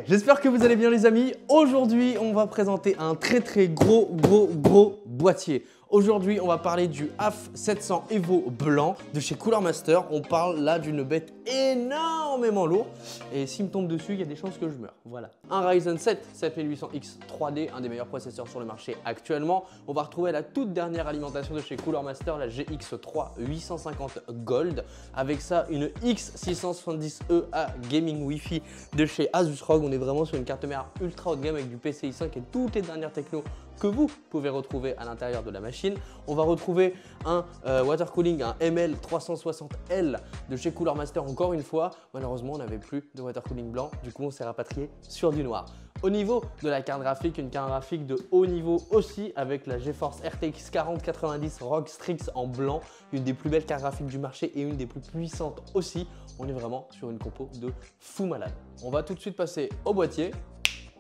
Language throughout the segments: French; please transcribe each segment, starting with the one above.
j'espère que vous allez bien les amis. Aujourd'hui, on va présenter un très gros boîtier. Aujourd'hui, on va parler du AF 700 Evo blanc de chez Cooler Master. On parle là d'une bête énormément lourde. Et s'il me tombe dessus, il y a des chances que je meure. Voilà. Un Ryzen 7 7800X 3D, un des meilleurs processeurs sur le marché actuellement. On va retrouver la toute dernière alimentation de chez Cooler Master, la GX3 850 Gold. Avec ça, une X670EA Gaming Wi-Fi de chez Asus ROG. On est vraiment sur une carte mère ultra haut de gamme avec du PCI 5 et toutes les dernières technos que vous pouvez retrouver à l'intérieur de la machine. On va retrouver un water cooling, un ML360L de chez Cooler Master encore une fois. Malheureusement, on n'avait plus de water cooling blanc, du coup on s'est rapatrié sur du noir. Au niveau de la carte graphique, une carte graphique de haut niveau aussi avec la GeForce RTX 4090 ROG Strix en blanc, une des plus belles cartes graphiques du marché et une des plus puissantes aussi. On est vraiment sur une compo de fou malade. On va tout de suite passer au boîtier.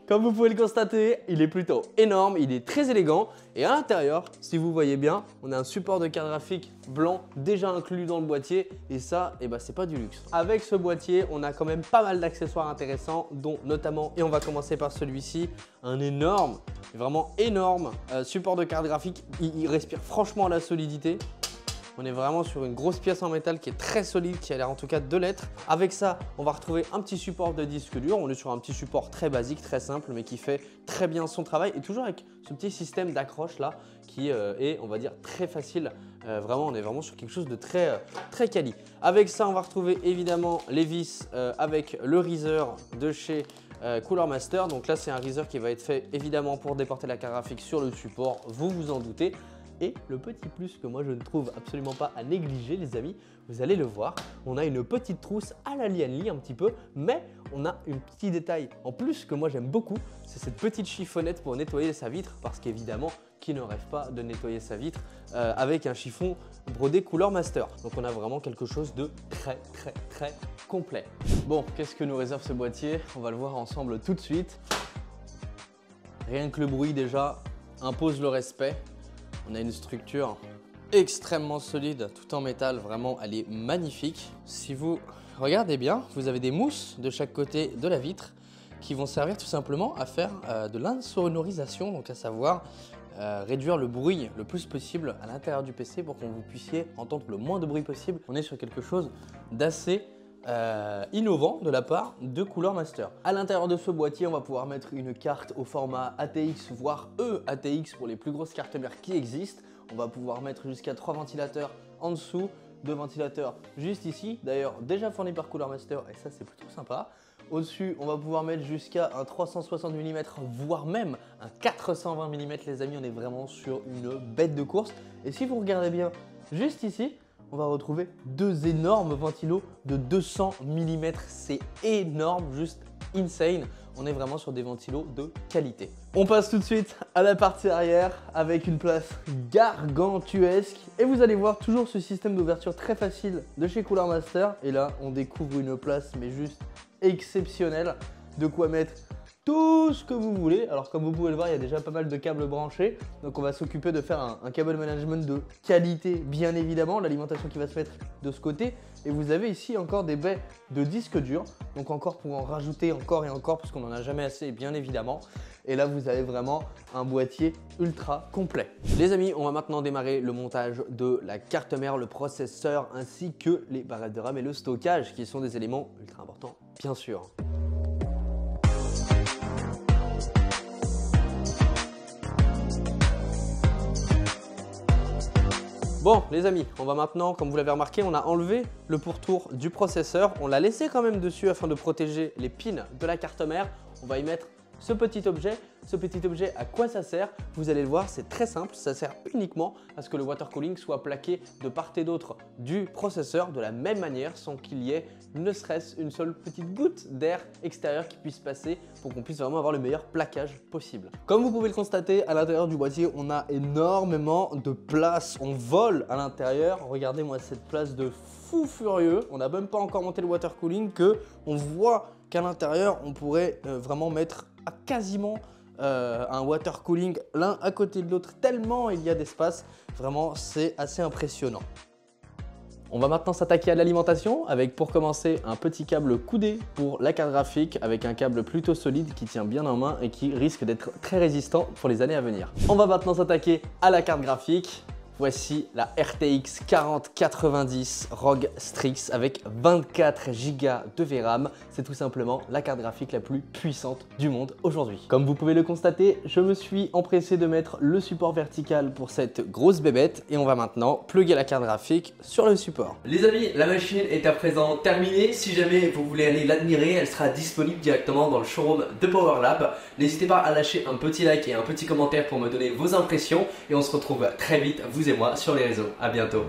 Comme vous pouvez le constater, il est plutôt énorme, il est très élégant et à l'intérieur, si vous voyez bien, on a un support de carte graphique blanc déjà inclus dans le boîtier et ça, c'est pas du luxe. Avec ce boîtier, on a quand même pas mal d'accessoires intéressants, dont notamment, et on va commencer par celui-ci, un énorme, vraiment énorme support de carte graphique. Il respire franchement la solidité. On est vraiment sur une grosse pièce en métal qui est très solide, qui a l'air en tout cas de l'être. Avec ça, on va retrouver un petit support de disque dur. On est sur un petit support très basique, très simple, mais qui fait très bien son travail. Et toujours avec ce petit système d'accroche là, qui est, on va dire, très facile. Vraiment, on est vraiment sur quelque chose de très quali. Avec ça, on va retrouver évidemment les vis avec le riser de chez Cooler Master. Donc là, c'est un riser qui va être fait évidemment pour déporter la carte graphique sur le support, vous vous en doutez. Et le petit plus que moi je ne trouve absolument pas à négliger les amis, vous allez le voir, on a une petite trousse à la Lian Li un petit peu, mais on a un petit détail en plus que moi j'aime beaucoup, c'est cette petite chiffonnette pour nettoyer sa vitre, parce qu'évidemment, qui ne rêve pas de nettoyer sa vitre avec un chiffon brodé Cooler Master. Donc on a vraiment quelque chose de très complet. Bon, qu'est-ce que nous réserve ce boîtier? On va le voir ensemble tout de suite. Rien que le bruit déjà impose le respect. On a une structure extrêmement solide, tout en métal, vraiment elle est magnifique. Si vous regardez bien, vous avez des mousses de chaque côté de la vitre qui vont servir tout simplement à faire de l'insonorisation, donc à savoir réduire le bruit le plus possible à l'intérieur du PC pour que vous puissiez entendre le moins de bruit possible. On est sur quelque chose d'assez innovant de la part de Cooler Master. À l'intérieur de ce boîtier, on va pouvoir mettre une carte au format ATX, voire EATX pour les plus grosses cartes mères qui existent. On va pouvoir mettre jusqu'à 3 ventilateurs en dessous, 2 ventilateurs juste ici, d'ailleurs déjà fournis par Cooler Master et ça c'est plutôt sympa. Au-dessus, on va pouvoir mettre jusqu'à un 360 mm, voire même un 420 mm les amis, on est vraiment sur une bête de course. Et si vous regardez bien juste ici, on va retrouver deux énormes ventilos de 200 mm. C'est énorme, juste insane. On est vraiment sur des ventilos de qualité. On passe tout de suite à la partie arrière avec une place gargantuesque. Et vous allez voir toujours ce système d'ouverture très facile de chez Cooler Master. Et là, on découvre une place mais juste exceptionnelle. De quoi mettre tout ce que vous voulez. Alors comme vous pouvez le voir, il y a déjà pas mal de câbles branchés. Donc on va s'occuper de faire un cable management de qualité, bien évidemment. L'alimentation qui va se mettre de ce côté. Et vous avez ici encore des baies de disque dur. Donc encore pour en rajouter encore et encore, parce qu'on n'en a jamais assez, bien évidemment. Et là, vous avez vraiment un boîtier ultra complet. Les amis, on va maintenant démarrer le montage de la carte mère, le processeur, ainsi que les barrettes de RAM et le stockage, qui sont des éléments ultra importants, bien sûr. Bon les amis, on va maintenant, comme vous l'avez remarqué, on a enlevé le pourtour du processeur. On l'a laissé quand même dessus afin de protéger les pins de la carte mère. On va y mettre ce petit objet. Ce petit objet, à quoi ça sert? Vous allez le voir, c'est très simple. Ça sert uniquement à ce que le water cooling soit plaqué de part et d'autre du processeur de la même manière sans qu'il y ait ne serait-ce une seule petite goutte d'air extérieur qui puisse passer pour qu'on puisse vraiment avoir le meilleur plaquage possible. Comme vous pouvez le constater, à l'intérieur du boîtier, on a énormément de place. On vole à l'intérieur. Regardez-moi cette place de fou furieux. On n'a même pas encore monté le water cooling que on voit qu'à l'intérieur, on pourrait vraiment mettre à quasiment un water cooling l'un à côté de l'autre tellement il y a d'espace. Vraiment, c'est assez impressionnant. On va maintenant s'attaquer à l'alimentation avec pour commencer un petit câble coudé pour la carte graphique avec un câble plutôt solide qui tient bien en main et qui risque d'être très résistant pour les années à venir. On va maintenant s'attaquer à la carte graphique. Voici la RTX 4090 ROG Strix avec 24 Go de VRAM. C'est tout simplement la carte graphique la plus puissante du monde aujourd'hui. Comme vous pouvez le constater, je me suis empressé de mettre le support vertical pour cette grosse bébête et on va maintenant plugger la carte graphique sur le support. Les amis, la machine est à présent terminée. Si jamais vous voulez aller l'admirer, elle sera disponible directement dans le showroom de PowerLab. N'hésitez pas à lâcher un petit like et un petit commentaire pour me donner vos impressions et on se retrouve très vite, vous et moi, sur les réseaux. À bientôt.